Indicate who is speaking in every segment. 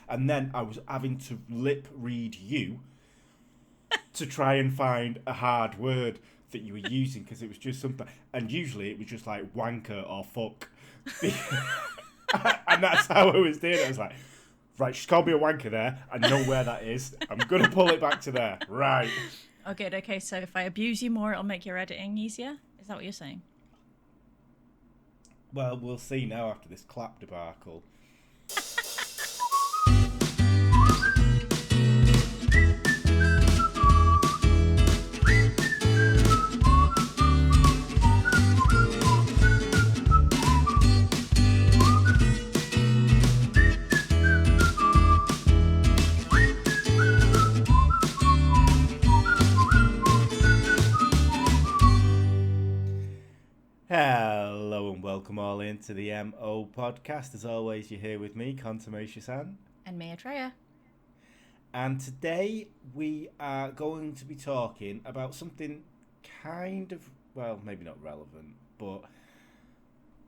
Speaker 1: And then I was having to lip read you to try and find a hard word that you were using because it was just something. And usually it was just like wanker or fuck. And that's how I was doing it. I was like, right, she's called me a wanker there. I know where that is. I'm going to pull it back to there. Right.
Speaker 2: Oh, good. Okay, so if I abuse you more, it'll make your editing easier? Is that what you're saying?
Speaker 1: Well, we'll see now after this clap debacle. Hello and welcome all into the MO podcast. As always, you're here with me, Contumacious-Ann.
Speaker 2: And me, Atreya.
Speaker 1: And today we are going to be talking about something kind of, well, maybe not relevant, but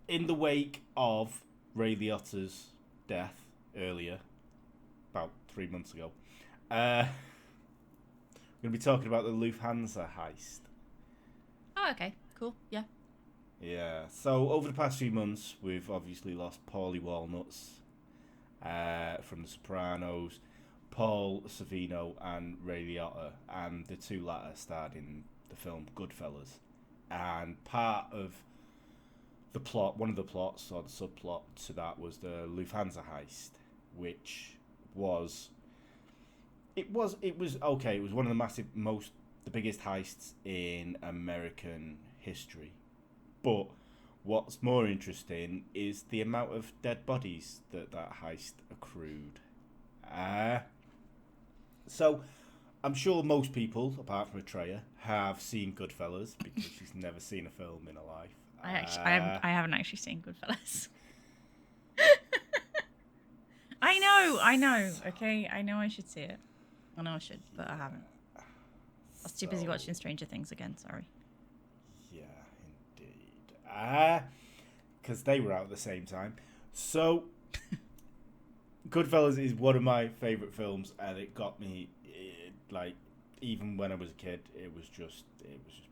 Speaker 1: in the wake of Ray Liotta's death earlier, about 3 months ago, we're going to be talking about the Lufthansa Heist.
Speaker 2: Oh, okay. Cool. Yeah.
Speaker 1: Yeah, so over the past few months, we've obviously lost Paulie Walnuts from The Sopranos, Paul Sorvino and Ray Liotta, and the two latter starred in the film Goodfellas. And part of the plot, one of the plots, or the subplot to that, was the Lufthansa Heist, which was... It was okay, it was one of the biggest heists in American history. But what's more interesting is the amount of dead bodies that heist accrued. So I'm sure most people, apart from Atreya, have seen Goodfellas because she's never seen a film in her life.
Speaker 2: I haven't actually seen Goodfellas. I know. Okay, I know I should see it. I know I should, but I haven't. I was too busy watching Stranger Things again. Sorry.
Speaker 1: Because they were out at the same time. So, Goodfellas is one of my favourite films, and it got me, even when I was a kid, it was just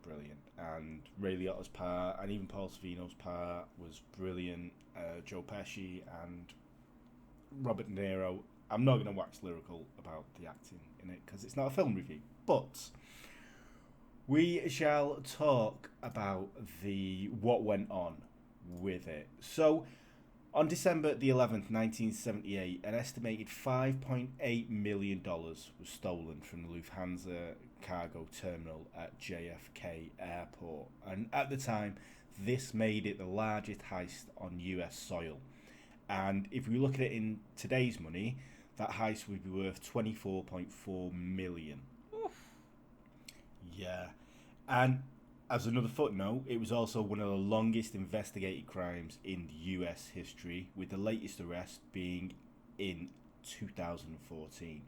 Speaker 1: brilliant. And Ray Liotta's part, and even Paul Sorvino's part, was brilliant. Joe Pesci and Robert De Niro. I'm not going to wax lyrical about the acting in it, because it's not a film review, but... we shall talk about what went on with it. So, on December the 11th, 1978, an estimated $5.8 million was stolen from the Lufthansa cargo terminal at JFK Airport. And at the time, this made it the largest heist on US soil. And if we look at it in today's money, that heist would be worth $24.4 million. Yeah. And as another footnote, it was also one of the longest investigated crimes in US history, with the latest arrest being in 2014.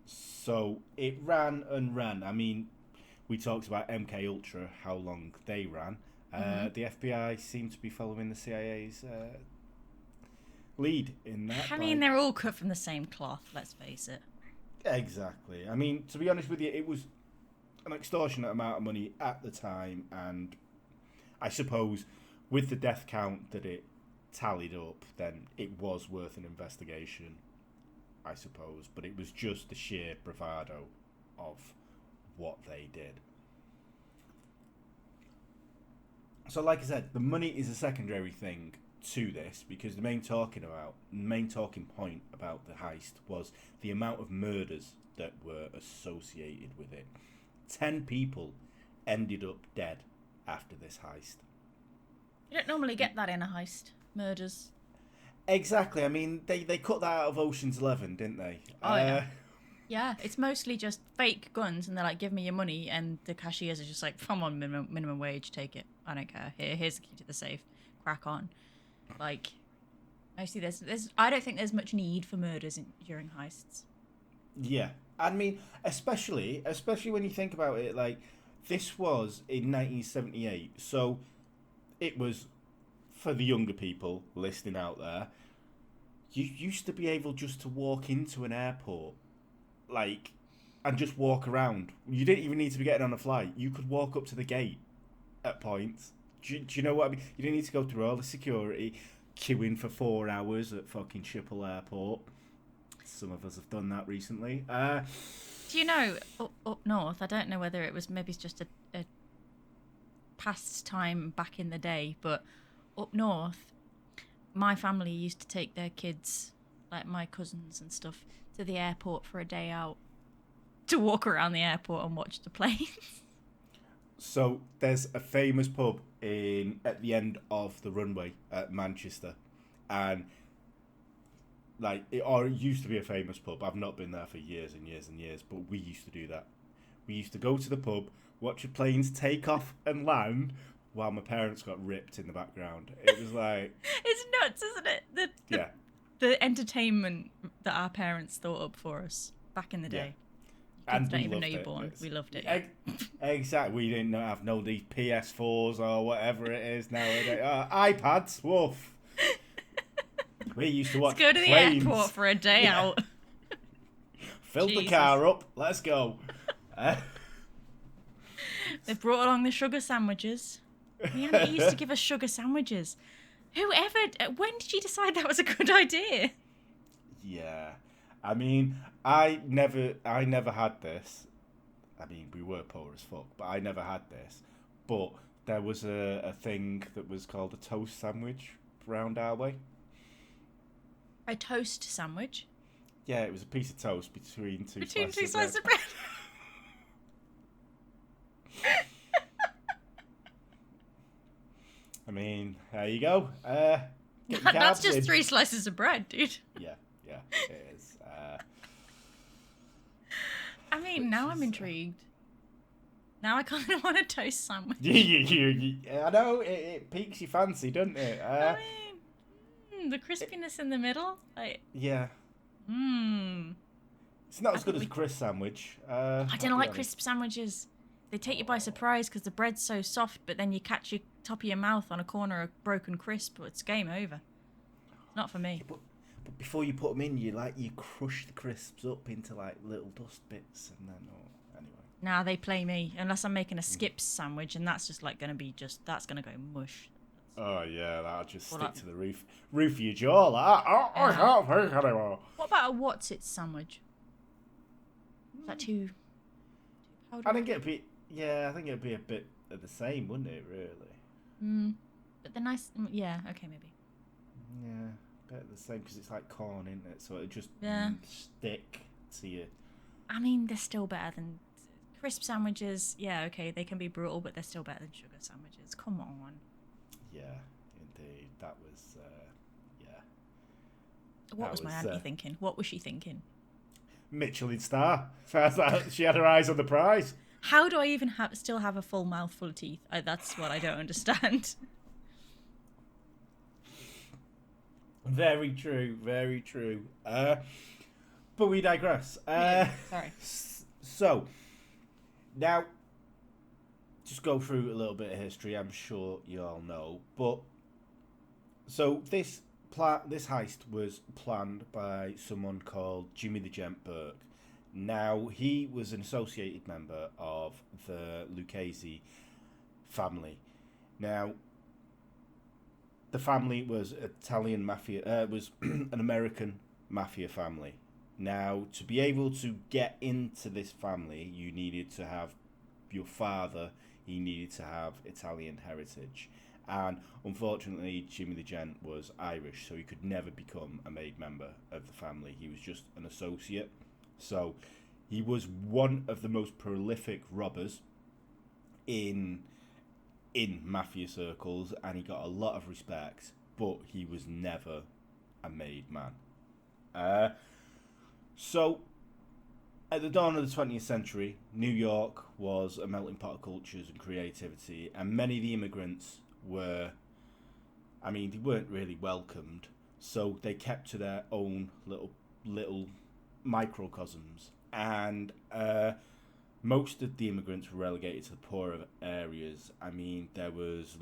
Speaker 1: So it ran and ran. I mean, we talked about MK Ultra, how long they ran. The FBI seemed to be following the CIA's lead in that.
Speaker 2: I mean, they're all cut from the same cloth, let's face it.
Speaker 1: Exactly. I mean, to be honest with you, it was an extortionate amount of money at the time, and I suppose with the death count that it tallied up, then it was worth an investigation, I suppose. But it was just the sheer bravado of what they did. So like I said, the money is a secondary thing to this, because the main talking point about the heist was the amount of murders that were associated with it. 10 people ended up dead after this heist.
Speaker 2: You don't normally get that in a heist. Murders.
Speaker 1: Exactly. I mean, they cut that out of Ocean's 11, didn't they?
Speaker 2: Oh, yeah. Yeah, it's mostly just fake guns, and they're like, give me your money, and the cashiers are just like, come on, minimum wage, take it. I don't care. Here's the key to the safe. Crack on. Like, mostly there's I don't think there's much need for murders during heists.
Speaker 1: Yeah. I mean, especially when you think about it, like, this was in 1978, so it was, for the younger people listening out there, you used to be able just to walk into an airport, like, and just walk around. You didn't even need to be getting on a flight. You could walk up to the gate at points. Do you know what I mean? You didn't need to go through all the security, queuing for 4 hours at fucking Schiphol Airport. Some of us have done that recently.
Speaker 2: Do you know, up north, I don't know whether it was maybe it's just a past time back in the day, but up north, my family used to take their kids, like my cousins and stuff, to the airport for a day out to walk around the airport and watch the planes.
Speaker 1: So there's a famous pub at the end of the runway at Manchester, and it used to be a famous pub. I've not been there for years and years and years, but we used to do that. We used to go to the pub, watch the planes take off and land, while my parents got ripped in the background. It was like...
Speaker 2: It's nuts, isn't it? The entertainment that our parents thought up for us back in the day.
Speaker 1: Yeah.
Speaker 2: Kids don't even know you're born. We loved it.
Speaker 1: Exactly. We didn't have these PS4s or whatever it is nowadays. iPads, woof. We used to watch
Speaker 2: Let's go to
Speaker 1: planes.
Speaker 2: the airport for a day out.
Speaker 1: Fill the car up. Let's go.
Speaker 2: They've brought along the sugar sandwiches. Yeah, they used to give us sugar sandwiches. When did you decide that was a good idea?
Speaker 1: Yeah. I mean, I never had this. I mean, we were poor as fuck, but I never had this. But there was a thing that was called a toast sandwich round our way.
Speaker 2: A toast sandwich?
Speaker 1: Yeah, it was a piece of toast between two
Speaker 2: slices of bread.
Speaker 1: I mean, there you go.
Speaker 2: That's just 3 slices of bread, dude.
Speaker 1: Yeah, it is.
Speaker 2: I mean, now I'm intrigued. Now I kind of want a toast sandwich.
Speaker 1: I know, it piques your fancy, doesn't it?
Speaker 2: I mean, the crispiness in the middle.
Speaker 1: Yeah. It's not as good as a crisp sandwich.
Speaker 2: I don't like crisp sandwiches. They take you by surprise because the bread's so soft, but then you catch your top of your mouth on a corner of broken crisp. It's game over. It's not for me.
Speaker 1: Yeah, but before you put them in, you crush the crisps up into little dust bits, and then anyway.
Speaker 2: Nah, they play me unless I'm making a skips sandwich, and that's just going to be that's going to go mush.
Speaker 1: Oh yeah, that'll just stick to the roof of your jaw. I can't take anymore.
Speaker 2: What about a what's it sandwich? Is that too powdery?
Speaker 1: I think it'd be a bit of the same, wouldn't it? Really.
Speaker 2: But the nice, yeah, okay, maybe.
Speaker 1: Yeah, a bit of the same because it's like corn, isn't it? So it just stick to you.
Speaker 2: I mean, they're still better than crisp sandwiches. Yeah, okay, they can be brutal, but they're still better than sugar sandwiches. Come on.
Speaker 1: Yeah, indeed. That was,
Speaker 2: What was my auntie thinking? What was she thinking?
Speaker 1: Michelin star. She had her eyes on the prize.
Speaker 2: How do I even still have a full mouthful of teeth? That's what I don't understand.
Speaker 1: Very true, very true. But we digress.
Speaker 2: Sorry.
Speaker 1: So, now, just go through a little bit of history. I'm sure you all know. But, so this heist was planned by someone called Jimmy the Gent Burke. Now, he was an associated member of the Lucchese family. Now, the family was Italian mafia, was an American mafia family. Now, to be able to get into this family, you needed to have your father, he needed to have Italian heritage. And unfortunately, Jimmy the Gent was Irish, so he could never become a made member of the family. He was just an associate. So he was one of the most prolific robbers in mafia circles, and he got a lot of respect, but he was never a made man. So at the dawn of the 20th century, New York was a melting pot of cultures and creativity, and many of the immigrants they weren't really welcomed, so they kept to their own little microcosms, and most of the immigrants were relegated to the poorer areas. I mean, there was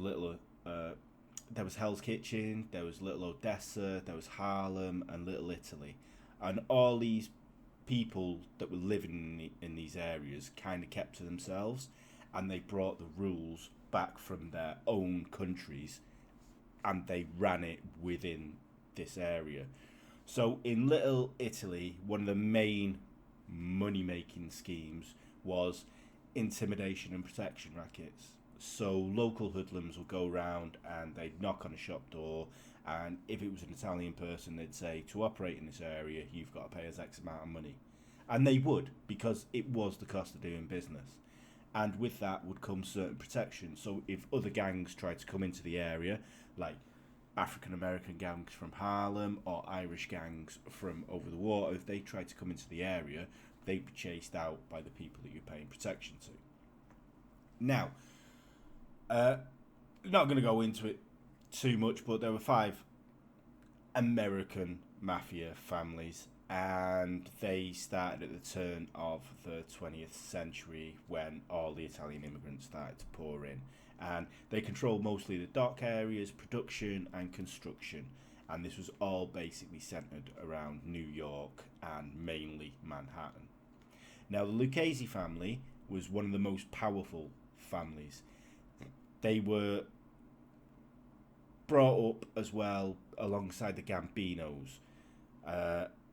Speaker 1: Hell's Kitchen, there was Little Odessa, there was Harlem, and Little Italy, and all these people that were living in these areas kind of kept to themselves, and they brought the rules back from their own countries, and they ran it within this area. So in Little Italy, one of the main money-making schemes was intimidation and protection rackets. So local hoodlums would go around and they'd knock on a shop door, and if it was an Italian person, they'd say, to operate in this area, you've got to pay us X amount of money. And they would, because it was the cost of doing business. And with that would come certain protection. So if other gangs tried to come into the area, like African-American gangs from Harlem or Irish gangs from over the water, if they tried to come into the area, they'd be chased out by the people that you're paying protection to. Now, not going to go into it too much, but there were 5 American Mafia families, and they started at the turn of the 20th century when all the Italian immigrants started to pour in. And they controlled mostly the dock areas, production and construction, and this was all basically centered around New York and mainly Manhattan. Now, the Lucchese family was one of the most powerful families. They were brought up as well alongside the Gambinos.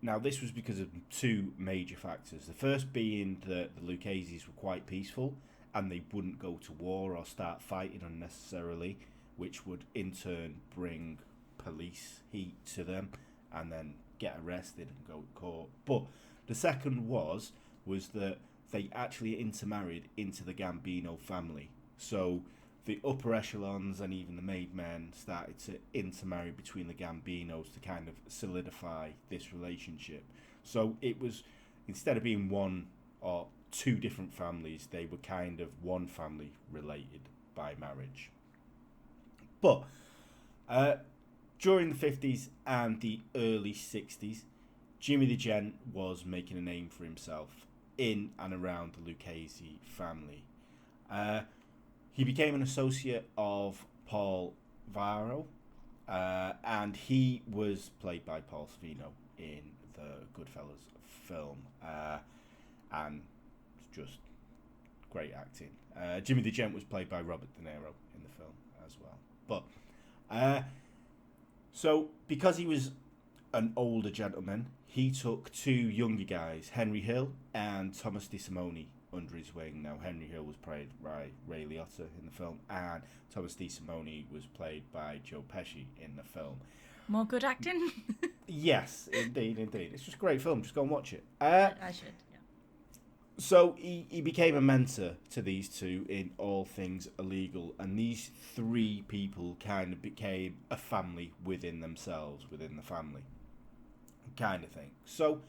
Speaker 1: Now, this was because of 2 major factors. The first being that the Lucchese's were quite peaceful and they wouldn't go to war or start fighting unnecessarily, which would in turn bring police heat to them and then get arrested and go to court. But the second was that they actually intermarried into the Gambino family. So the upper echelons and even the made men started to intermarry between the Gambinos to kind of solidify this relationship. So it was, instead of being 1 or 2 different families, they were kind of one family related by marriage. But during the 50s and the early 60s, Jimmy the Gent was making a name for himself in and around the Lucchese family. He became an associate of Paul Varro, and he was played by Paul Sorvino in the Goodfellas film, and just great acting. Jimmy the Gent was played by Robert De Niro in the film as well. But so because he was an older gentleman, he took 2 younger guys, Henry Hill and Thomas DeSimone, under his wing. Now, Henry Hill was played by Ray Liotta in the film, and Thomas DeSimone was played by Joe Pesci in the film.
Speaker 2: More good acting?
Speaker 1: Yes, indeed. It's just a great film. Just go and watch it.
Speaker 2: I should, yeah.
Speaker 1: So he became a mentor to these 2 in all things illegal, and these 3 people kind of became a family within themselves, within the family kind of thing. So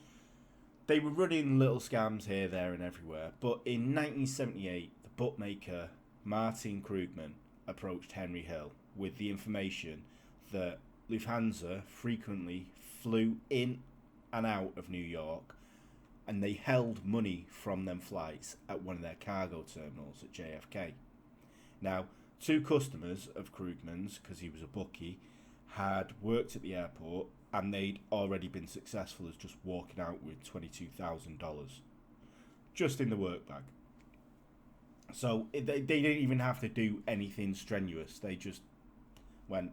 Speaker 1: they were running little scams here, there and everywhere, but in 1978 the bookmaker Martin Krugman approached Henry Hill with the information that Lufthansa frequently flew in and out of New York, and they held money from them flights at one of their cargo terminals at JFK. Now, 2 customers of Krugman's, because he was a bookie, had worked at the airport, and they'd already been successful as just walking out with $22,000 just in the work bag. So they didn't even have to do anything strenuous. They just went,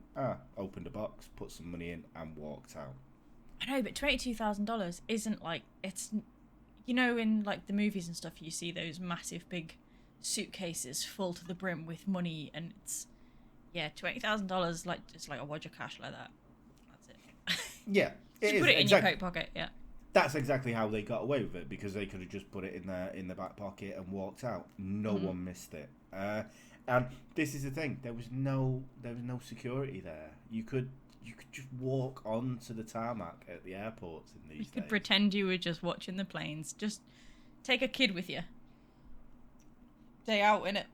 Speaker 1: opened a box, put some money in, and walked out.
Speaker 2: I know, but $22,000 isn't like, it's, you know, in like the movies and stuff, you see those massive big suitcases full to the brim with money, and it's, yeah, $20,000, like, it's like a wad of cash like that.
Speaker 1: Yeah,
Speaker 2: just put it in your coat pocket. Yeah,
Speaker 1: that's exactly how they got away with it, because they could have just put it in the back pocket and walked out. No one missed it. And this is the thing: there was no security there. You could just walk onto the tarmac at the airports in these days.
Speaker 2: You could pretend you were just watching the planes. Just take a kid with you. Day out, innit?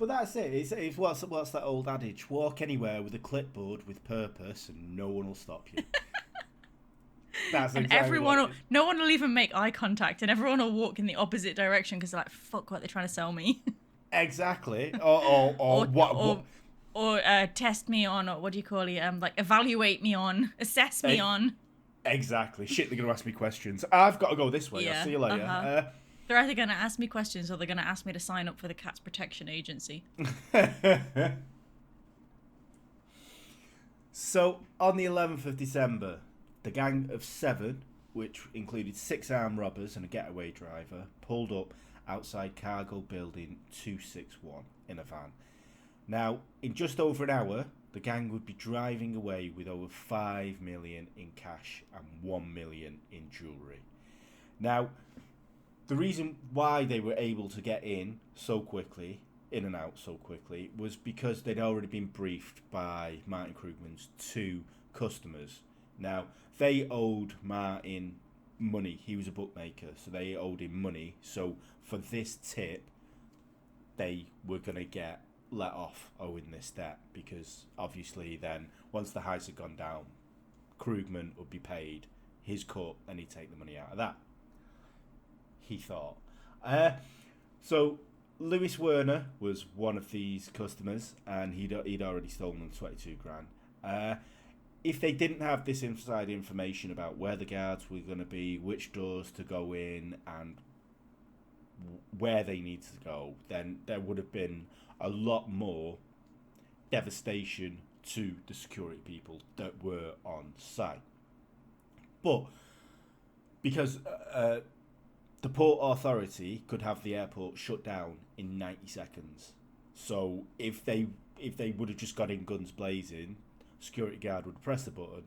Speaker 1: But that's it. It's what's that old adage? Walk anywhere with a clipboard with purpose, and no one will stop you. That's
Speaker 2: and
Speaker 1: exactly
Speaker 2: no one will even make eye contact, and everyone will walk in the opposite direction because they're like, "Fuck, what they're trying to sell me."
Speaker 1: Exactly. Or
Speaker 2: Or test me on, or what do you call it? Like evaluate me on, assess me on.
Speaker 1: Exactly. Shit, they're going to ask me questions. I've got to go this way.
Speaker 2: Yeah,
Speaker 1: I'll see you later.
Speaker 2: They're either going to ask me questions or they're going to ask me to sign up for the Cats Protection Agency.
Speaker 1: So, on the 11th of December, the gang of 7, which included 6 armed robbers and a getaway driver, pulled up outside Cargo Building 261 in a van. Now, in just over an hour, the gang would be driving away with over 5 million in cash and 1 million in jewellery. Now, the reason why they were able to get in and out so quickly, was because they'd already been briefed by Martin Krugman's 2 customers. Now, they owed Martin money. He was a bookmaker, so they owed him money. So for this tip, they were going to get let off owing this debt, because obviously then, once the heist had gone down, Krugman would be paid his cut and he'd take the money out of that, he thought. So Lewis Werner was one of these customers, and he'd already stolen them 22 grand. If they didn't have this inside information about where the guards were going to be, which doors to go in, and where they need to go, then there would have been a lot more devastation to the security people that were on site. But because the Port Authority could have the airport shut down in 90 seconds. So if they would have just got in guns blazing, security guard would press the button,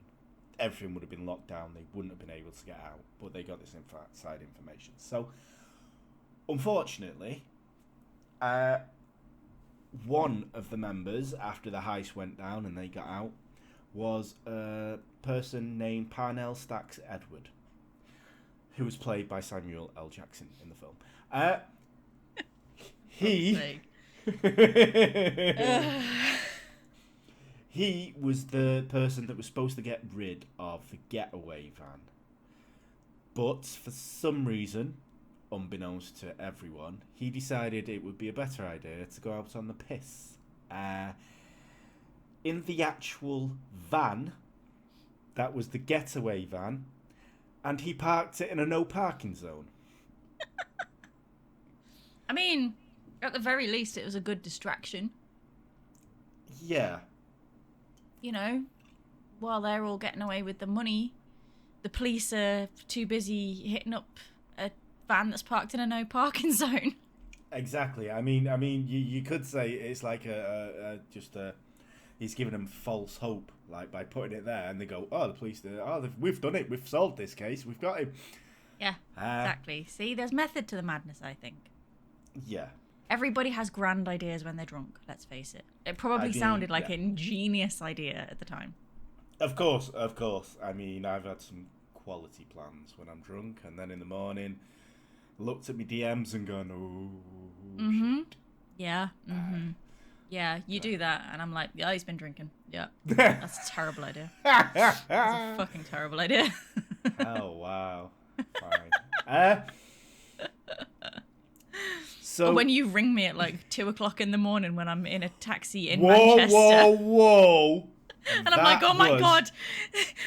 Speaker 1: everything would have been locked down, they wouldn't have been able to get out, but they got this inside information. So, unfortunately, one of the members, after the heist went down and they got out, was a person named Parnell Stacks Edward, who was played by Samuel L. Jackson in the film. He was the person that was supposed to get rid of the getaway van. But for some reason, unbeknownst to everyone, he decided it would be a better idea to go out on the piss. In the actual van, that was the getaway van, and he parked it in a no parking zone.
Speaker 2: I mean, at the very least, it was a good distraction.
Speaker 1: Yeah.
Speaker 2: You know, while they're all getting away with the money, the police are too busy hitting up a van that's parked in a no parking zone. Exactly.
Speaker 1: I mean, you could say it's like he's giving them false hope, like by putting it there, and they go, "Oh, the police, we've done it. We've solved this case. We've got him."
Speaker 2: Yeah, exactly. See, there's method to the madness, I think.
Speaker 1: Yeah.
Speaker 2: Everybody has grand ideas when they're drunk, let's face it. It probably sounded like an ingenious idea at the time.
Speaker 1: Of course. I mean, I've had some quality plans when I'm drunk, and then in the morning, looked at my DMs and gone, "Oh, shit."
Speaker 2: Yeah. Yeah, you do that, and I'm like, yeah, he's been drinking. Yeah, that's a terrible idea. That's a fucking terrible idea.
Speaker 1: Oh, wow. Fine. So
Speaker 2: when you ring me at like 2:00 in the morning when I'm in a taxi in Manchester.
Speaker 1: Whoa.
Speaker 2: And I'm like, oh my God,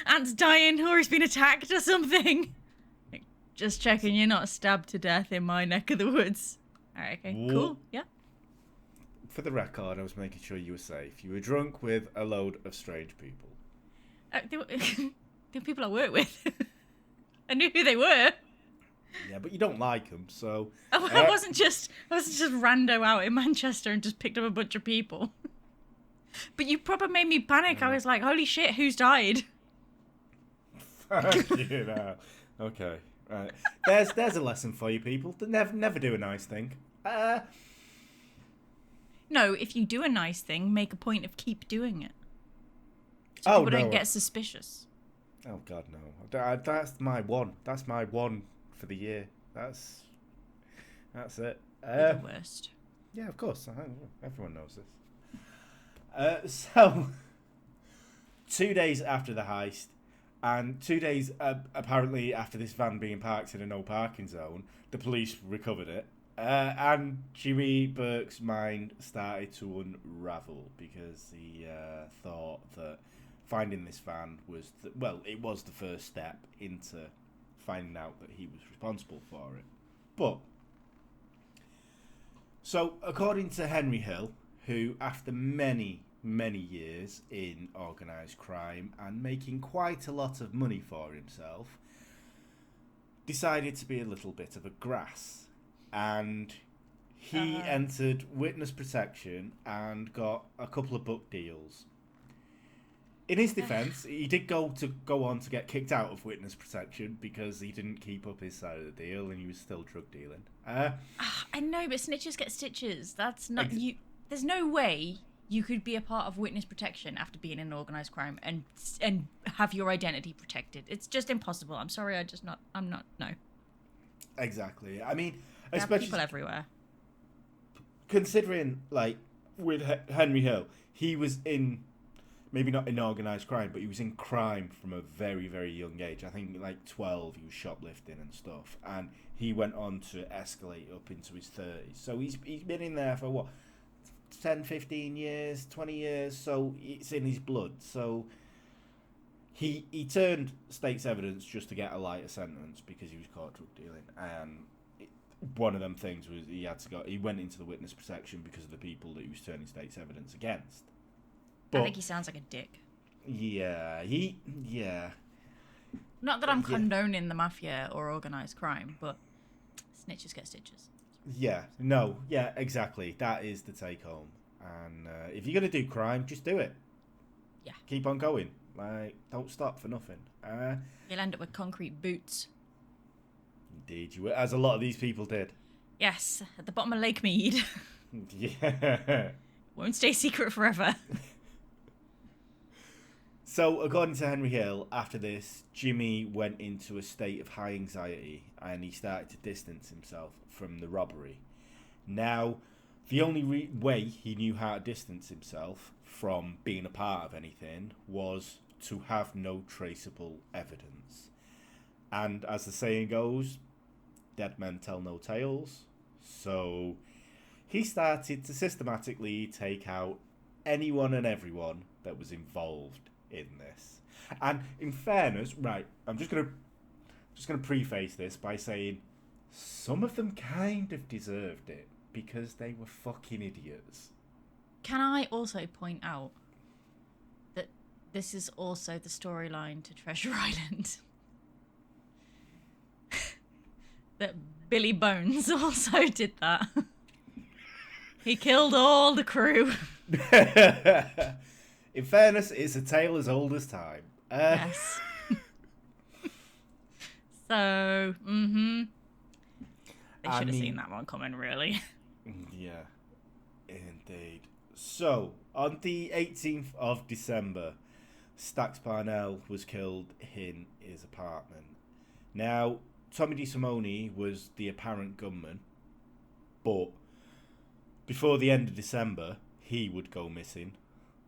Speaker 2: Ant's dying or he's been attacked or something. Just checking you're not stabbed to death in my neck of the woods. All right, okay, cool, yeah.
Speaker 1: For the record, I was making sure you were safe. You were drunk with a load of strange people.
Speaker 2: They were people I work with. I knew who they were.
Speaker 1: Yeah, but you don't like them, so...
Speaker 2: I wasn't just rando out in Manchester and just picked up a bunch of people. But you probably made me panic. I was like, holy shit, who's died?
Speaker 1: Fuck you now. Okay, right. There's a lesson for you people. Never do a nice thing.
Speaker 2: No, if you do a nice thing, make a point of keep doing it. So people don't get suspicious.
Speaker 1: Oh, God, no. That's my one. That's my one for the year. That's it.
Speaker 2: You're the worst.
Speaker 1: Yeah, of course. Everyone knows this. So, 2 days after the heist, and 2 days apparently after this van being parked in a no parking zone, the police recovered it. And Jimmy Burke's mind started to unravel because he thought that finding this van was, it was the first step into finding out that he was responsible for it. But, so according to Henry Hill, who after many years in organised crime and making quite a lot of money for himself, decided to be a little bit of a grass. And he entered witness protection and got a couple of book deals. In his defence, he did go on to get kicked out of witness protection because he didn't keep up his side of the deal and he was still drug dealing.
Speaker 2: I know, but snitches get stitches. That's not you. There's no way you could be a part of witness protection after being in organised crime and have your identity protected. It's just impossible. I'm sorry. I'm not. No.
Speaker 1: Exactly. I mean,
Speaker 2: there especially people everywhere.
Speaker 1: Considering, like, with Henry Hill, he was in, maybe not in organised crime, but he was in crime from a very, very young age. I think, like, 12, he was shoplifting and stuff. And he went on to escalate up into his 30s. So he's been in there for, what, 10, 15 years, 20 years? So it's in his blood. So he turned state's evidence just to get a lighter sentence because he was caught drug dealing. And one of them things was he went into the witness protection because of the people that he was turning state's evidence against.
Speaker 2: But I think he sounds like a dick.
Speaker 1: Yeah,
Speaker 2: Not that I'm condoning the mafia or organised crime, but snitches get stitches.
Speaker 1: Yeah, exactly. That is the take home. And if you're going to do crime, just do it.
Speaker 2: Yeah.
Speaker 1: Keep on going. Like, don't stop for nothing.
Speaker 2: You'll end up with concrete boots.
Speaker 1: Indeed, you will, as a lot of these people did.
Speaker 2: Yes, at the bottom of Lake Mead.
Speaker 1: Yeah.
Speaker 2: Won't stay secret forever.
Speaker 1: So, according to Henry Hill, after this, Jimmy went into a state of high anxiety and he started to distance himself from the robbery. Now, the only way he knew how to distance himself from being a part of anything was to have no traceable evidence. And as the saying goes, dead men tell no tales. So he started to systematically take out anyone and everyone that was involved in this. And in fairness, right, I'm just gonna preface this by saying some of them kind of deserved it because they were fucking idiots.
Speaker 2: Can I also point out that this is also the storyline to Treasure Island? That Billy Bones also did that. He killed all the crew.
Speaker 1: In fairness, it's a tale as old as time.
Speaker 2: Yes. So, They should have seen that one coming, really.
Speaker 1: Yeah, indeed. So, on the 18th of December, Stax Parnell was killed in his apartment. Now, Tommy DeSimone was the apparent gunman, but before the end of December, he would go missing.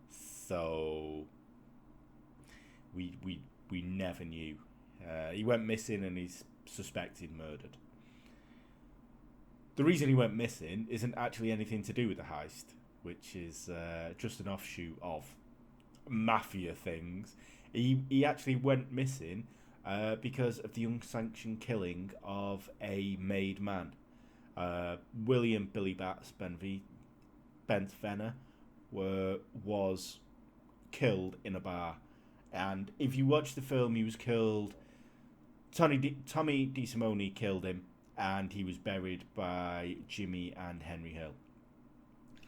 Speaker 1: So we never knew. He went missing and he's suspected murdered. The reason he went missing isn't actually anything to do with the heist, which is just an offshoot of mafia things. He actually went missing because of the unsanctioned killing of a made man. William Billy Bats Benvenner was killed in a bar. And if you watch the film, he was killed. Tommy DeSimone killed him, and he was buried by Jimmy and Henry Hill.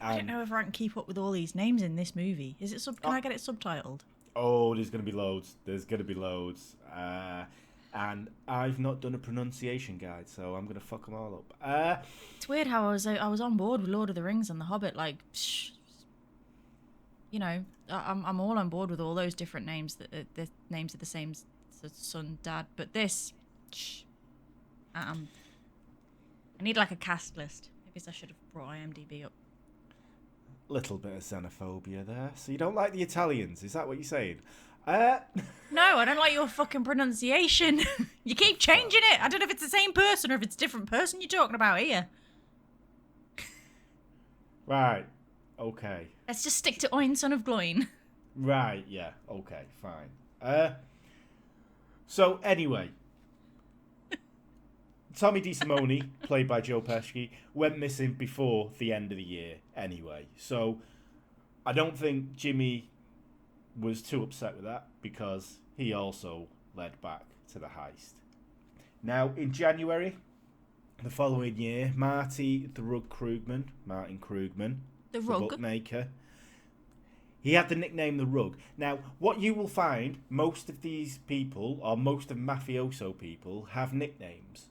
Speaker 2: I don't know if I can keep up with all these names in this movie. Is it Can I get it subtitled?
Speaker 1: Oh, there's going to be loads. And I've not done a pronunciation guide, so I'm going to fuck them all up.
Speaker 2: It's weird how I was on board with Lord of the Rings and The Hobbit. Like, I'm all on board with all those different names. The names are the same son, dad. But this, I need like a cast list. Maybe I should have brought IMDb up.
Speaker 1: Little bit of xenophobia there. So you don't like the Italians? Is that what you're saying?
Speaker 2: No, I don't like your fucking pronunciation. You keep changing it. I don't know if it's the same person or if it's a different person you're talking about here.
Speaker 1: Right. Okay.
Speaker 2: Let's just stick to Oin, son of Gloin.
Speaker 1: Right. Yeah. Okay. Fine. So anyway, Tommy DeSimone, played by Joe Pesci, went missing before the end of the year. Anyway, so I don't think Jimmy was too upset with that because he also led back to the heist. Now, in January, the following year, Martin Krugman,
Speaker 2: The
Speaker 1: the
Speaker 2: Rug.
Speaker 1: bookmaker, he had the nickname The Rug. Now, what you will find, most of these people, or most of mafioso people, have nicknames.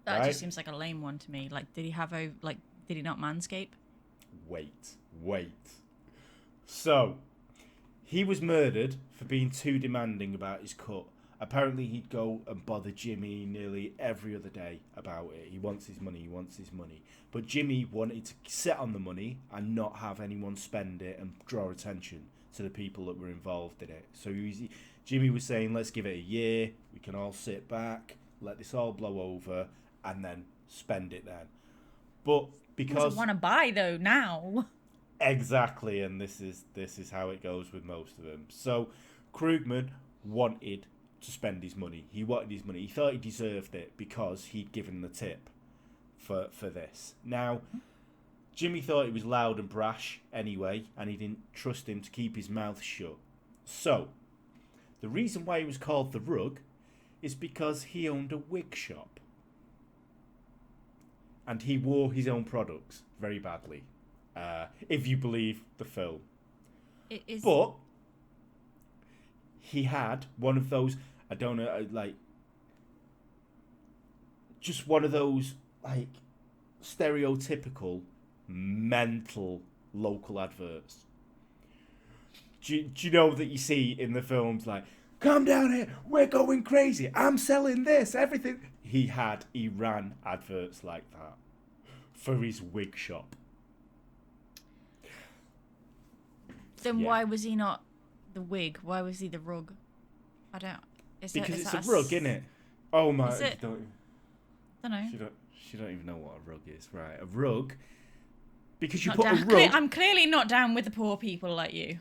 Speaker 2: That
Speaker 1: Right?
Speaker 2: just seems like a lame one to me. Like, did he not manscape?
Speaker 1: Wait. So, he was murdered for being too demanding about his cut. Apparently, he'd go and bother Jimmy nearly every other day about it. He wants his money. But Jimmy wanted to sit on the money and not have anyone spend it and draw attention to the people that were involved in it. So Jimmy was saying, let's give it a year. We can all sit back, let this all blow over, and then spend it then. But because...
Speaker 2: What does want to buy, though, now?
Speaker 1: Exactly, and this is how it goes with most of them. So, Krugman wanted to spend his money. He wanted his money. He thought he deserved it because he'd given the tip for this. Now, Jimmy thought he was loud and brash anyway, and he didn't trust him to keep his mouth shut. So, the reason why he was called the Rug is because he owned a wig shop. And he wore his own products very badly. If you believe the film.
Speaker 2: It is...
Speaker 1: But he had one of those, I don't know, like, just one of those, like, stereotypical, mental local adverts. Do you know that you see in the films, like, come down here, we're going crazy, I'm selling this, everything. He ran adverts like that for his wig shop.
Speaker 2: Then why was he not the wig? Why was he the rug? I don't...
Speaker 1: Because it's a rug, isn't it? Oh my...
Speaker 2: Is it?
Speaker 1: Don't
Speaker 2: know.
Speaker 1: She don't even know what a rug is. Right, a rug... Because you
Speaker 2: Not
Speaker 1: put
Speaker 2: down.
Speaker 1: a rug...
Speaker 2: I'm clearly not down with the poor people like you.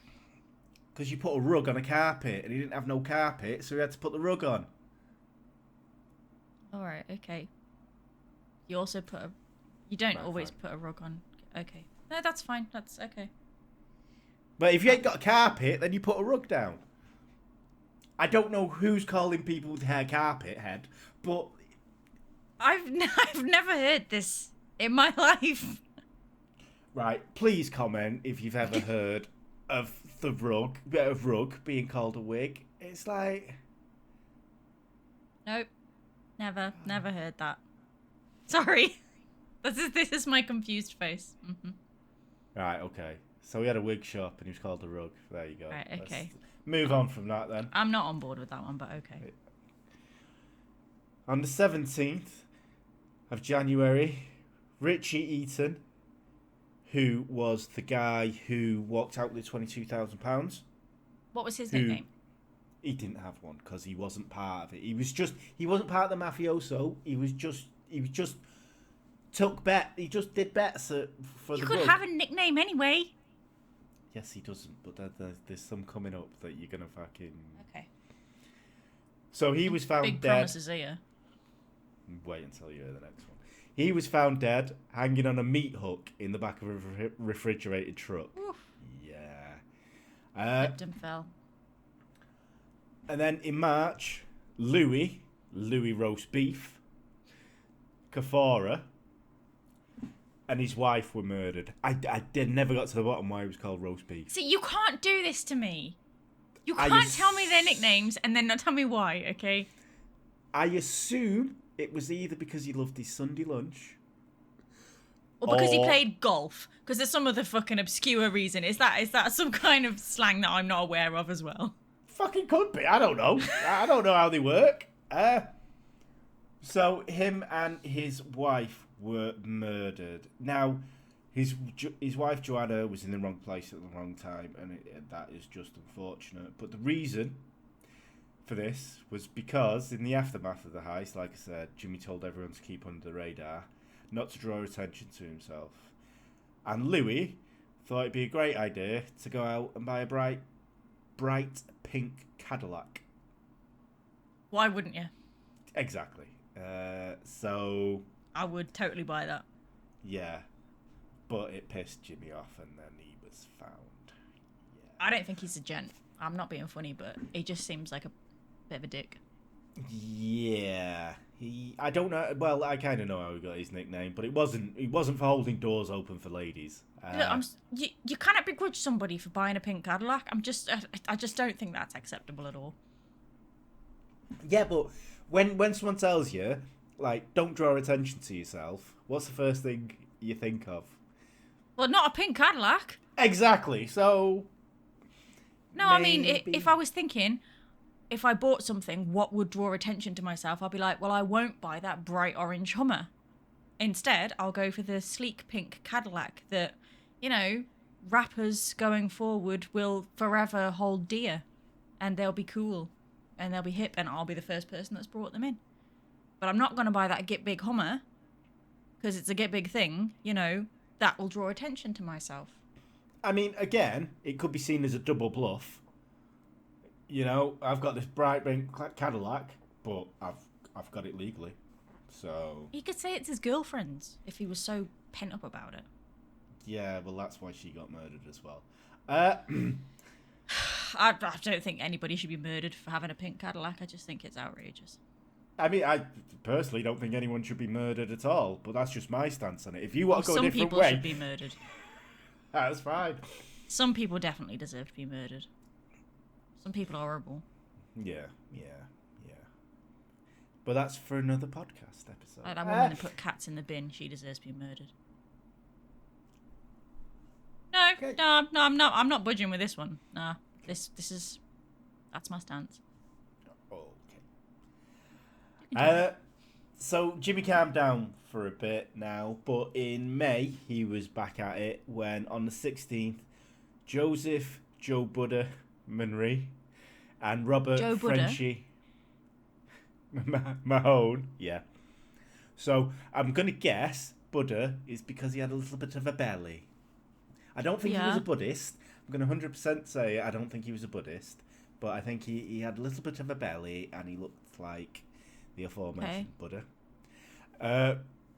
Speaker 1: Because you put a rug on a carpet, and he didn't have no carpet, so he had to put the rug on.
Speaker 2: Alright, okay. You also put a... You don't
Speaker 1: Right,
Speaker 2: always
Speaker 1: fine.
Speaker 2: put a rug on. Okay. No, that's fine. That's okay.
Speaker 1: But if you ain't got a carpet, then you put a rug down. I don't know who's calling people with hair carpet head, but...
Speaker 2: I've never heard this in my life.
Speaker 1: Right, please comment if you've ever heard of the rug being called a wig. It's like...
Speaker 2: Nope. Never heard that. Sorry. This is my confused face. Mm-hmm.
Speaker 1: Right, okay. So we had a wig shop and he was called a rug. There you go.
Speaker 2: Right, okay.
Speaker 1: Let's move on from that then.
Speaker 2: I'm not on board with that one, but okay.
Speaker 1: On the 17th of January, Richie Eaton, who was the guy who walked out with £22,000.
Speaker 2: What was his nickname?
Speaker 1: He didn't have one because he wasn't part of it. He wasn't part of the mafioso. He just took bet. He just did bets for the
Speaker 2: You could
Speaker 1: rug.
Speaker 2: have a nickname anyway.
Speaker 1: Yes, he doesn't. But there's some coming up that you're gonna fucking.
Speaker 2: Okay.
Speaker 1: So he was found
Speaker 2: Big
Speaker 1: dead.
Speaker 2: promises here.
Speaker 1: Wait until you hear the next one. He was found dead, hanging on a meat hook in the back of a refrigerated truck.
Speaker 2: Oof.
Speaker 1: Yeah.
Speaker 2: Slipped and fell.
Speaker 1: And then in March, Louis roast beef, Kafara, and his wife were murdered. I never got to the bottom why he was called roast beef.
Speaker 2: See, you can't do this to me. You can't tell me their nicknames and then not tell me why, okay?
Speaker 1: I assume it was either because he loved his Sunday lunch.
Speaker 2: Or because he played golf. Because there's some other fucking obscure reason. Is that some kind of slang that I'm not aware of as well?
Speaker 1: Fucking could be. I don't know. I don't know how they work. So him and his wife were murdered. Now, his wife Joanna was in the wrong place at the wrong time, and that is just unfortunate. But the reason for this was because in the aftermath of the heist, like I said, Jimmy told everyone to keep under the radar, not to draw attention to himself. And Louis thought it'd be a great idea to go out and buy a bright pink Cadillac.
Speaker 2: Why wouldn't you?
Speaker 1: Exactly. So...
Speaker 2: I would totally buy that.
Speaker 1: Yeah. But it pissed Jimmy off and then he was found. Yeah.
Speaker 2: I don't think he's a gent. I'm not being funny, but he just seems like a bit of a dick.
Speaker 1: Yeah. I don't know. Well, I kind of know how he got his nickname, but it wasn't for holding doors open for ladies.
Speaker 2: Look, you cannot begrudge somebody for buying a pink Cadillac. I just don't think that's acceptable at all.
Speaker 1: Yeah, but when someone tells you, like, don't draw attention to yourself, what's the first thing you think of?
Speaker 2: Well, not a pink Cadillac.
Speaker 1: Exactly. So.
Speaker 2: No, I mean, if I was thinking, if I bought something, what would draw attention to myself? I'd be like, well, I won't buy that bright orange Hummer. Instead, I'll go for the sleek pink Cadillac that, you know, rappers going forward will forever hold dear. And they'll be cool. And they'll be hip. And I'll be the first person that's brought them in. But I'm not going to buy that Get Big Hummer. Because it's a Get Big thing, you know. That will draw attention to myself.
Speaker 1: I mean, again, it could be seen as a double bluff. You know, I've got this bright pink Cadillac, but I've got it legally. So
Speaker 2: he could say it's his girlfriend's if he was so pent up about it.
Speaker 1: Yeah, well, that's why she got murdered as well.
Speaker 2: I don't think anybody should be murdered for having a pink Cadillac. I just think it's outrageous.
Speaker 1: I mean, I personally don't think anyone should be murdered at all, but that's just my stance on it. If you want to go a different way...
Speaker 2: Some people should be murdered.
Speaker 1: That's fine.
Speaker 2: Some people definitely deserve to be murdered. Some people are horrible.
Speaker 1: Yeah. But that's for another podcast episode.
Speaker 2: Like that woman that put cats in the bin, she deserves to be murdered. No, okay. no, I'm not budging with this one. Nah, this is... That's my stance.
Speaker 1: So Jimmy calmed down for a bit now, but in May he was back at it when on the 16th, Joseph Joe Buddha Manry and Robert
Speaker 2: Joe
Speaker 1: Frenchie Mahone, yeah. So I'm gonna guess Buddha is because he had a little bit of a belly. I don't think he was a Buddhist. I'm gonna 100% say I don't think he was a Buddhist, but I think he had a little bit of a belly and he looked like the aforementioned Buddha.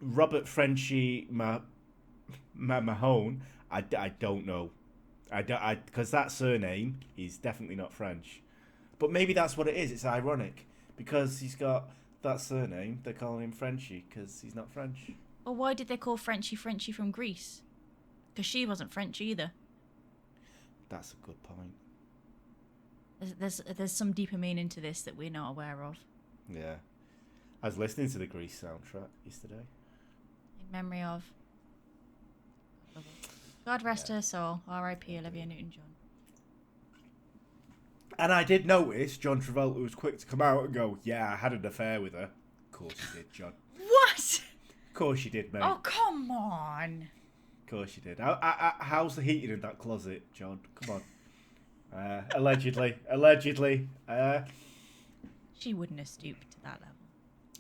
Speaker 1: Robert Frenchie Mahone, I don't know. Because that surname is definitely not French. But maybe that's what it is. It's ironic. Because he's got that surname, they're calling him Frenchie because he's not French.
Speaker 2: Well, why did they call Frenchie from Greece? Because she wasn't French either.
Speaker 1: That's a good point.
Speaker 2: There's some deeper meaning to this that we're not aware of.
Speaker 1: Yeah. I was listening to the Grease soundtrack yesterday.
Speaker 2: In memory of... God rest her soul. R.I.P. Olivia Newton-John.
Speaker 1: And I did notice John Travolta was quick to come out and go, yeah, I had an affair with her. Of course you did, John.
Speaker 2: What?
Speaker 1: Of course you did, mate.
Speaker 2: Oh, come on.
Speaker 1: Of course you did. How's the heating in that closet, John? Come on. Allegedly.
Speaker 2: She wouldn't have stooped to that level.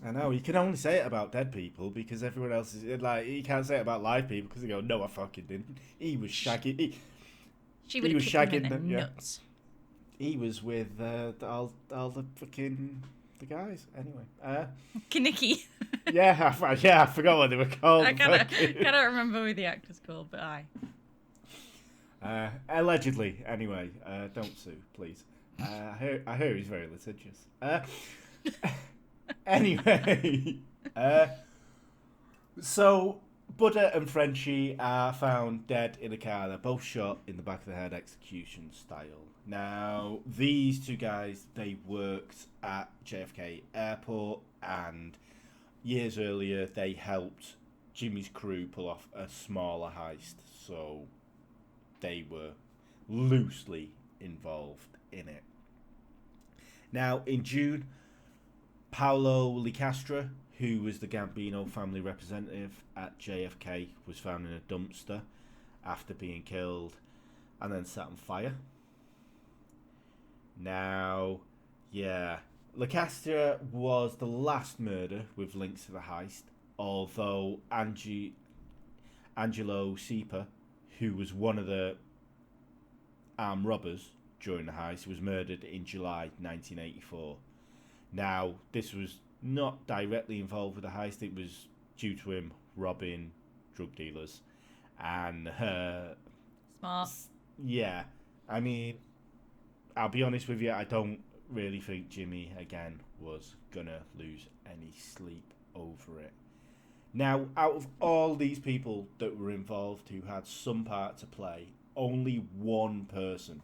Speaker 1: I know, you can only say it about dead people because everyone else is like, you can't say it about live people because they go, no, I fucking didn't. He was shagging.
Speaker 2: She would have kicked him in the nuts.
Speaker 1: He was with all the fucking the guys. Anyway,
Speaker 2: Kinnicky.
Speaker 1: yeah, I forgot what they were called.
Speaker 2: I cannot remember who the actor's called, but
Speaker 1: allegedly. Anyway, don't sue, please. I hear he's very litigious. Anyway, so Buddha and Frenchie are found dead in a car. They're both shot in the back of the head, execution style. Now, these two guys, they worked at JFK Airport, and years earlier, they helped Jimmy's crew pull off a smaller heist, so they were loosely involved in it. Now, in June, Paolo Licastra, who was the Gambino family representative at JFK, was found in a dumpster after being killed and then set on fire. Now, yeah, Licastra was the last murder with links to the heist, although Angelo Sieper, who was one of the armed robbers during the heist, was murdered in July 1984. Now, this was not directly involved with the heist. It was due to him robbing drug dealers. And
Speaker 2: Smart.
Speaker 1: yeah, I mean, I'll be honest with you, I don't really think Jimmy, again, was going to lose any sleep over it. Now, out of all these people that were involved who had some part to play, only one person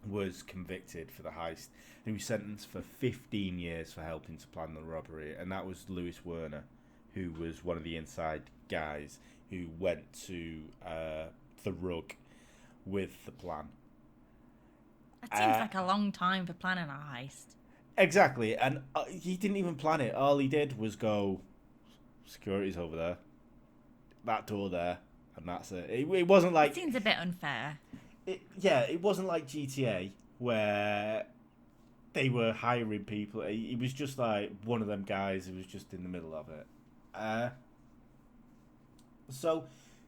Speaker 1: was convicted for the heist. He was sentenced for 15 years for helping to plan the robbery, and that was Louis Werner, who was one of the inside guys who went to the rug with the plan.
Speaker 2: That seems like a long time for planning a heist.
Speaker 1: Exactly, and he didn't even plan it. All he did was go, security's over there, that door there, and that's it. It wasn't like...
Speaker 2: It seems a bit unfair.
Speaker 1: It wasn't like GTA, where they were hiring people. He was just like one of them guys who was just in the middle of it. So,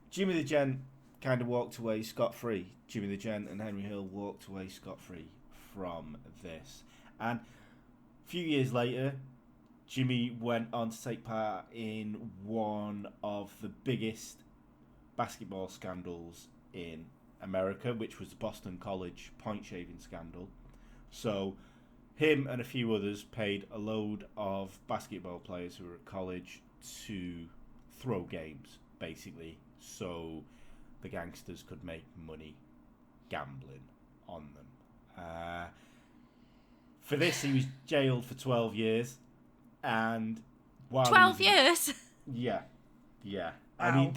Speaker 1: Jimmy the Gent kind of walked away scot-free. Jimmy the Gent and Henry Hill walked away scot-free from this. And a few years later, Jimmy went on to take part in one of the biggest basketball scandals in America, which was the Boston College point-shaving scandal. So, him and a few others paid a load of basketball players who were at college to throw games, basically, so the gangsters could make money gambling on them. For this, he was jailed for 12 years, and while
Speaker 2: 12 years?
Speaker 1: Yeah.
Speaker 2: Wow.
Speaker 1: I mean,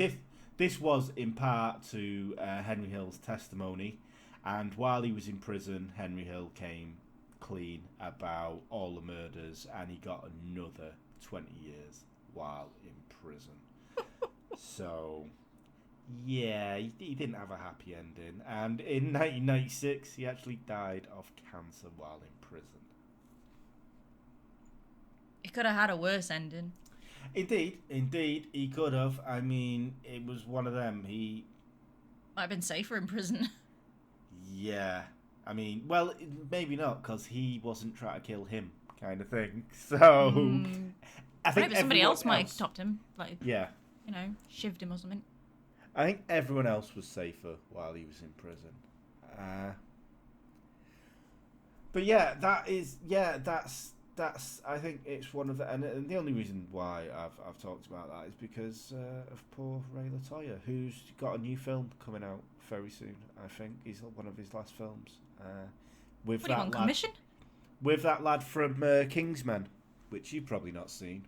Speaker 1: this was in part to Henry Hill's testimony, and while he was in prison, Henry Hill came clean about all the murders, and he got another 20 years while in prison. So, yeah, he didn't have a happy ending, and in 1996, he actually died of cancer while in prison.
Speaker 2: He could have had a worse ending.
Speaker 1: Indeed, he could have. I mean, it was one of them. He
Speaker 2: might have been safer in prison.
Speaker 1: Yeah. I mean, well, maybe not, because he wasn't trying to kill him, kind of thing. So, I think
Speaker 2: maybe somebody else might have stopped him. Like,
Speaker 1: yeah.
Speaker 2: You know, shivved him or something.
Speaker 1: I think everyone else was safer while he was in prison. But yeah, that's. I think it's one of the, and the only reason why I've talked about that is because of poor Ray Latoya, who's got a new film coming out very soon. I think he's one of his last films. With
Speaker 2: what, that lad, commission?
Speaker 1: With that lad from Kingsman, which you've probably not seen.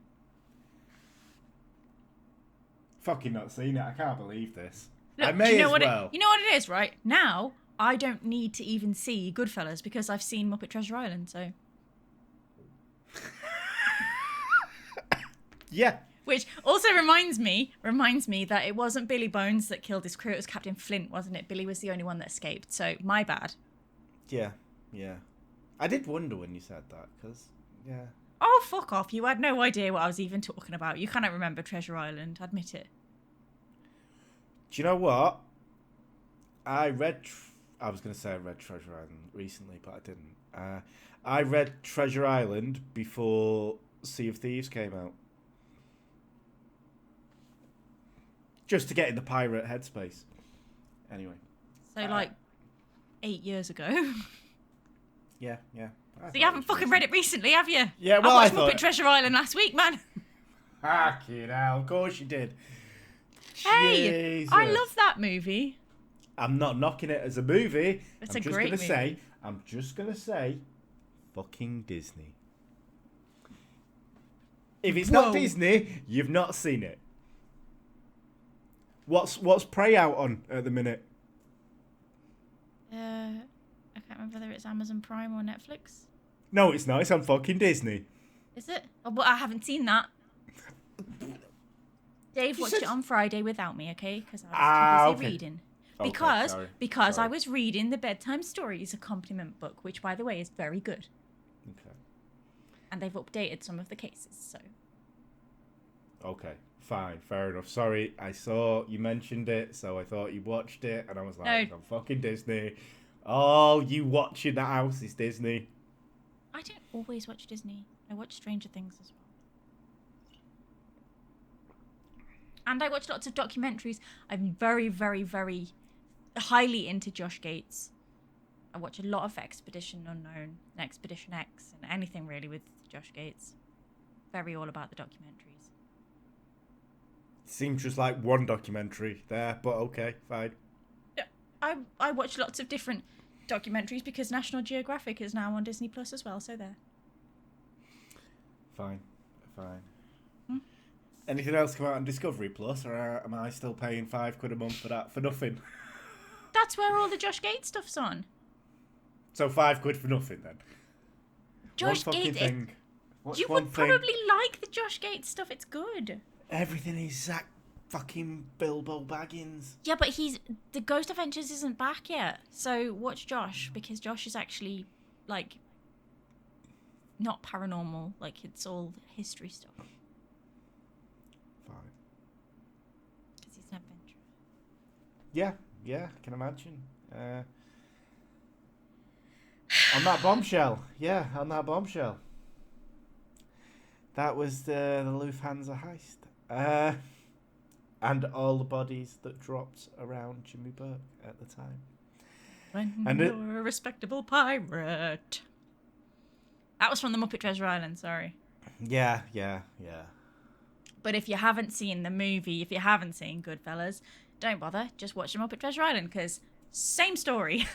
Speaker 1: Fucking not seen it. I can't believe this.
Speaker 2: Look,
Speaker 1: I may as well.
Speaker 2: You know what it is, right? Now I don't need to even see Goodfellas because I've seen Muppet Treasure Island. So.
Speaker 1: Yeah.
Speaker 2: Which also reminds me that it wasn't Billy Bones that killed his crew. It was Captain Flint, wasn't it? Billy was the only one that escaped. So my bad.
Speaker 1: Yeah. I did wonder when you said that, because, yeah.
Speaker 2: Oh, fuck off. You had no idea what I was even talking about. You cannot remember Treasure Island. Admit it.
Speaker 1: Do you know what? I was going to say I read Treasure Island recently, but I didn't. I read Treasure Island before Sea of Thieves came out. Just to get in the pirate headspace. Anyway.
Speaker 2: So, 8 years ago.
Speaker 1: Yeah.
Speaker 2: So you haven't fucking read it recently, have you?
Speaker 1: Yeah, well,
Speaker 2: I watched Muppet Treasure Island last week, man.
Speaker 1: Fucking hell, of course you did.
Speaker 2: Hey,
Speaker 1: Jesus.
Speaker 2: I love that movie.
Speaker 1: I'm not knocking it as a movie.
Speaker 2: It's a great movie.
Speaker 1: I'm just going to say, fucking Disney. If it's not Disney, you've not seen it. What's Prey out on at the minute?
Speaker 2: I can't remember whether it's Amazon Prime or Netflix.
Speaker 1: No, it's not. It's on fucking Disney.
Speaker 2: Is it? Oh, but I haven't seen that. Dave watched it on Friday without me, okay? Because I was too busy reading. Because I was reading the Bedtime Stories accompaniment book, which, by the way, is very good.
Speaker 1: Okay.
Speaker 2: And they've updated some of the cases, so.
Speaker 1: Okay, fine, fair enough. Sorry, I saw you mentioned it, so I thought you watched it, and I was like,
Speaker 2: No.
Speaker 1: it's on fucking Disney. Oh, you watching that house is Disney.
Speaker 2: I don't always watch Disney. I watch Stranger Things as well. And I watch lots of documentaries. I'm very, very, very highly into Josh Gates. I watch a lot of Expedition Unknown, and Expedition X, and anything really with Josh Gates. Very all about the documentaries.
Speaker 1: Seems just like one documentary there, but okay, fine.
Speaker 2: Yeah, I watch lots of different documentaries because National Geographic is now on Disney Plus as well, so there.
Speaker 1: Fine. Anything else come out on Discovery Plus, or am I still paying £5 a month for that for nothing?
Speaker 2: That's where all the Josh Gates stuff's on.
Speaker 1: So £5 for nothing then.
Speaker 2: Josh
Speaker 1: one fucking
Speaker 2: Gates.
Speaker 1: thing.
Speaker 2: You would probably like the Josh Gates stuff. It's good.
Speaker 1: Everything is Zach fucking Bilbo Baggins.
Speaker 2: Yeah, but the Ghost Adventures isn't back yet. So watch Josh, because Josh is actually like not paranormal. Like it's all history stuff.
Speaker 1: Fine.
Speaker 2: Because he's an adventurer.
Speaker 1: Yeah, I can imagine. On that bombshell. That was the Lufthansa heist. And all the bodies that dropped around Jimmy Burke at the time.
Speaker 2: When you're a respectable pirate. That was from the Muppet Treasure Island, sorry.
Speaker 1: Yeah.
Speaker 2: But if you haven't seen the movie, if you haven't seen Goodfellas, don't bother. Just watch the Muppet Treasure Island, because same story.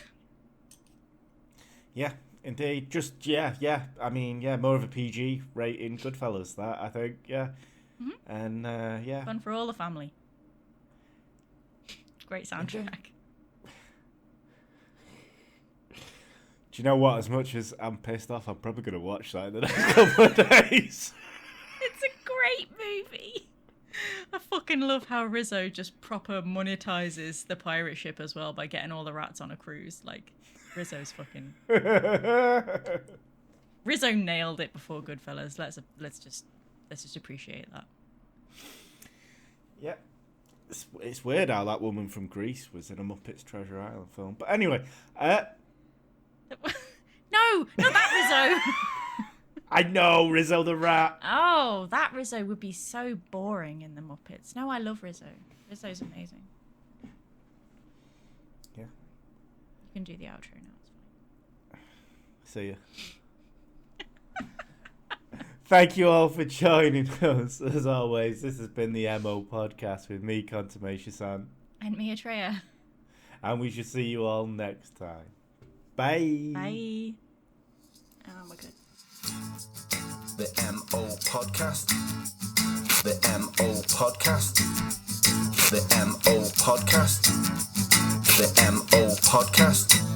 Speaker 1: Yeah, indeed. Just, yeah. I mean, yeah, more of a PG rating Goodfellas, that, I think, yeah. Mm-hmm. And, yeah.
Speaker 2: Fun for all the family. Great soundtrack.
Speaker 1: Do you know what? As much as I'm pissed off, I'm probably going to watch that in the next couple of days.
Speaker 2: It's a great movie. I fucking love how Rizzo just proper monetizes the pirate ship as well by getting all the rats on a cruise. Like, Rizzo's fucking... Rizzo nailed it before Goodfellas. Let's just appreciate that.
Speaker 1: Yeah. It's weird how that woman from Greece was in a Muppets Treasure Island film. But anyway...
Speaker 2: No, not that Rizzo.
Speaker 1: I know, Rizzo the rat.
Speaker 2: Oh, that Rizzo would be so boring in the Muppets. No, I love Rizzo. Rizzo's amazing.
Speaker 1: Yeah.
Speaker 2: You can do the outro now. It's fine.
Speaker 1: See ya. Thank you all for joining us. As always, this has been the MO Podcast with me, Contumacious-san.
Speaker 2: And me, Atreya.
Speaker 1: And we shall see you all next time. Bye.
Speaker 2: Bye. We're good.
Speaker 3: The MO Podcast. The MO Podcast. The MO Podcast. The MO Podcast.